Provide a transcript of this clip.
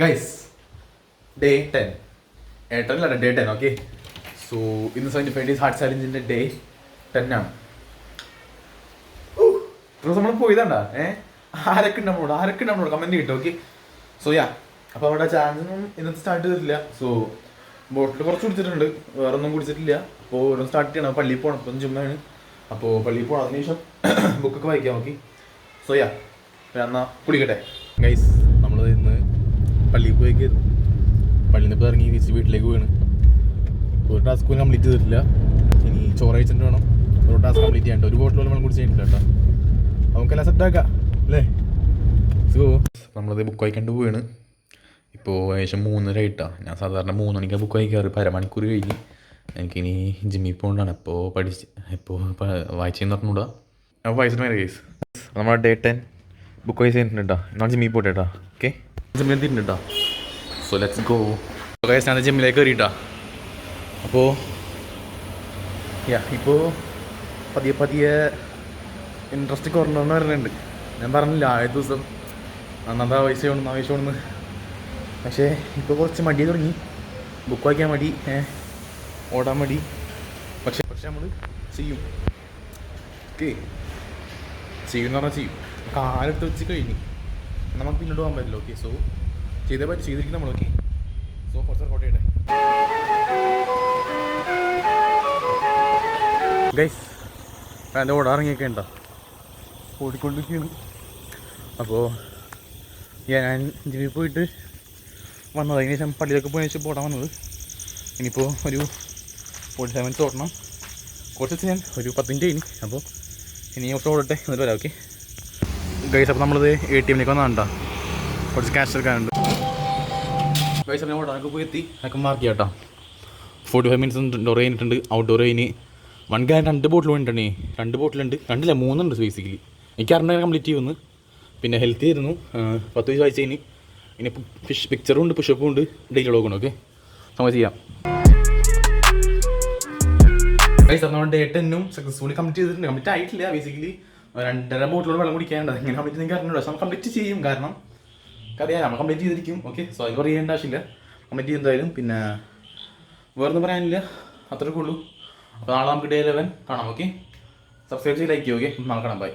Guys, day 10 ഏട്ടനല്ല day 10. Okay, so ഇന്ന് 75 days heart ചാലഞ്ചിൻ്റെ day 10 ആണ്. നമ്മൾ പോയതാണ്ടാ ആരൊക്കെ ഉണ്ടാവുള്ളൂ കമൻറ്റ് കിട്ടും. ഓക്കെ, സോ യാ, അപ്പോൾ അവിടെ ചാലഞ്ചൊന്നും ഇന്നത്തെ സ്റ്റാർട്ട് ചെയ്തിട്ടില്ല. സോ ബോട്ടിൽ കുറച്ച് കുടിച്ചിട്ടുണ്ട്, വേറെ ഒന്നും കുടിച്ചിട്ടില്ല. അപ്പോൾ ഓരോ സ്റ്റാർട്ട് ചെയ്യണം. പള്ളിയിൽ പോകണം, ഇപ്പം ചുമ്മാണ്. അപ്പോൾ പള്ളിയിൽ പോകണം, അതിനുശേഷം ബുക്കൊക്കെ വായിക്കാം. ഓക്കെ, സോ യാ, എന്നാൽ കുടിക്കട്ടെ. ഗൈസ്, നമ്മൾ ഇന്ന് പള്ളിയിൽ പോയേക്കായിരുന്നു. പള്ളിയിൽ നിന്ന് ഇപ്പോൾ ഇറങ്ങി തിരിച്ച് വീട്ടിലേക്ക് പോവാണ്. ഒരു ടാസ്ക് പോലും കംപ്ലീറ്റ് ചെയ്തിട്ടില്ല. ഇനി ചോറ് കഴിച്ചിട്ട് വേണം ഒരു ടാസ്ക് കംപ്ലീറ്റ് ചെയ്യാണ്ട്. ഒരു ബോട്ടിൽ വെള്ളം കുടിച്ച് കഴിഞ്ഞില്ല കേട്ടോ. നമുക്കെല്ലാം സെറ്റാക്കാം അല്ലേ? സോ നമ്മളത് ബുക്ക് വായിക്കാണ്ട് പോവാണ്. ഇപ്പോൾ ഏകദേശം 3:30 ആയിട്ടാണ്. ഞാൻ സാധാരണ 3 മണിക്കാണ് ബുക്ക് വായിക്കാറ്. ഇപ്പോൾ അരമണിക്കൂർ കഴിഞ്ഞ് എനിക്കിനി ജിമ്മിൽ പോകേണ്ടതാണ്. ഇപ്പോൾ വായിച്ചെന്ന് പറഞ്ഞുകൂടാ. അപ്പോൾ വായിച്ചിട്ട് വരാം ഗൈസ്. നമ്മുടെ ഡേ 10 ബുക്ക് വായിച്ച് കഴിഞ്ഞിട്ടുണ്ട് കേട്ടോ. എന്നാൽ ജിമ്മിൽ പോട്ടെ കേട്ടോ. ഓക്കെ, ജിമ്മിൽ എത്തിയിട്ടുണ്ട് കേട്ടോ. So let's go. ഗൈസ്, ഞാൻ ജിമ്മിലേക്ക് കയറിയിട്ടാ. അപ്പോൾ ഇപ്പോൾ പതിയെ ഇൻട്രസ്റ്റ് കുറഞ്ഞെന്ന് പറയുന്നുണ്ട്. ഞാൻ പറഞ്ഞില്ല ആദ്യ ദിവസം അന്നത്തെ ആവശ്യമാണെന്ന്. പക്ഷേ ഇപ്പോൾ കുറച്ച് മടി തുടങ്ങി. ബുക്ക് വായിക്കാൻ മടി, ഓടാൻ മടി. പക്ഷേ നമ്മൾ ചെയ്യും. ഓക്കെ, ചെയ്യുമെന്ന് പറഞ്ഞാൽ ചെയ്യും. കാലെടുത്ത് വെച്ച് കഴിഞ്ഞ് നമുക്ക് പിന്നോട്ട് പോകാൻ പറ്റില്ല. ഓക്കെ, സോ ചെയ്തിരിക്കും നമ്മൾ. ഓക്കെ, സോ കുറച്ച് റെക്കോർഡ് ചെയ്യട്ടെ ഗൈസ്. എൻ്റെ ഓടാറിങ്ങിയൊക്കെ ഉണ്ടോ, ഓടിക്കൊണ്ടിരിക്കുകയാണ്. അപ്പോൾ ഞാൻ ജിമ്മിൽ പോയിട്ട് വന്നത്. അതിന് ശേഷം പള്ളിയിലൊക്കെ പോയതിനു ശേഷം ഓടാൻ വന്നത്. ഇനിയിപ്പോൾ ഒരു 47 മിനിറ്റ്സ് ഓടണം. കുറച്ച് ഞാൻ ഒരു 10 മിനിറ്റ് കഴിഞ്ഞ്. അപ്പോൾ ഇനി കുറച്ച് ഓടട്ടെ, എന്നിട്ട് വരാം. ഓക്കെ ഗൈസ്, അപ്പോൾ നമ്മളത് ATM വന്നതാണ്ടാ. കുറച്ച് ക്യാഷ് എടുക്കാനുണ്ട് ഗൈസ്. അപ്പോൾ ഞാൻ ഓടാനൊക്കെ പോയി എത്തി. അതൊക്കെ മാർക്ക് ചെയ്യാം കേട്ടോ. 45 മിനിറ്റ്സ് ഇൻഡോർ കഴിഞ്ഞിട്ടുണ്ട്. ഔട്ട്ഡോർ കഴിഞ്ഞ് 1 ഗാൻ 2 ബോട്ടിൽ വേണ്ടിട്ടുണ്ടേ. 2 ബോട്ടിലുണ്ട്, 2 3 ബേസിക്കലി. എനിക്ക് 6 കംപ്ലീറ്റ് ചെയ്യുന്നു. പിന്നെ ഹെൽത്തി ആയിരുന്നു. 10 വയസ്സ് വായിച്ച് കഴിഞ്ഞ്. ഇനി പിക്ചറും ഉണ്ട്, പുഷപ്പും ഉണ്ട്, ഡെയിലി വ്ളോഗുണ്ട്. ഓക്കെ, സമയം ചെയ്യാം. ഗൈസ്, അപ്പോൾ നമ്മുടെ ഡേ 10 സക്സസ്ഫുള്ളി കംപ്ലീറ്റ് ചെയ്തിട്ടുണ്ട്. കംപ്ലീറ്റ് ആയിട്ടില്ല. ബേസിക്കലി 2.5 ബോട്ടിലോട് വെള്ളം കുടിക്കാനുണ്ട്. എങ്ങനെ കംപ്ലീറ്റ് നിങ്ങൾക്ക് അറിഞ്ഞൂടാ. നമ്മൾ കംപ്ലീറ്റ് ചെയ്യും, കാരണം അറിയാം നമ്മൾ കംപ്ലീറ്റ് ചെയ്തിരിക്കും. ഓക്കെ, സോ അത് പറയേണ്ട ആവശ്യമില്ല. കംപ്ലീറ്റ് ചെയ്യുന്നതായാലും. പിന്നെ വേറൊന്നും പറയാനില്ല, അത്രയൊക്കെ ഉള്ളൂ. അപ്പോൾ നാളെ നമുക്ക് ഡേ 11 കാണാം. ഓക്കെ, സബ്സ്ക്രൈബ് ചെയ്ത് ലൈക്ക് ചെയ്യും. ഓക്കെ, നാളെ കാണാം. ബൈ.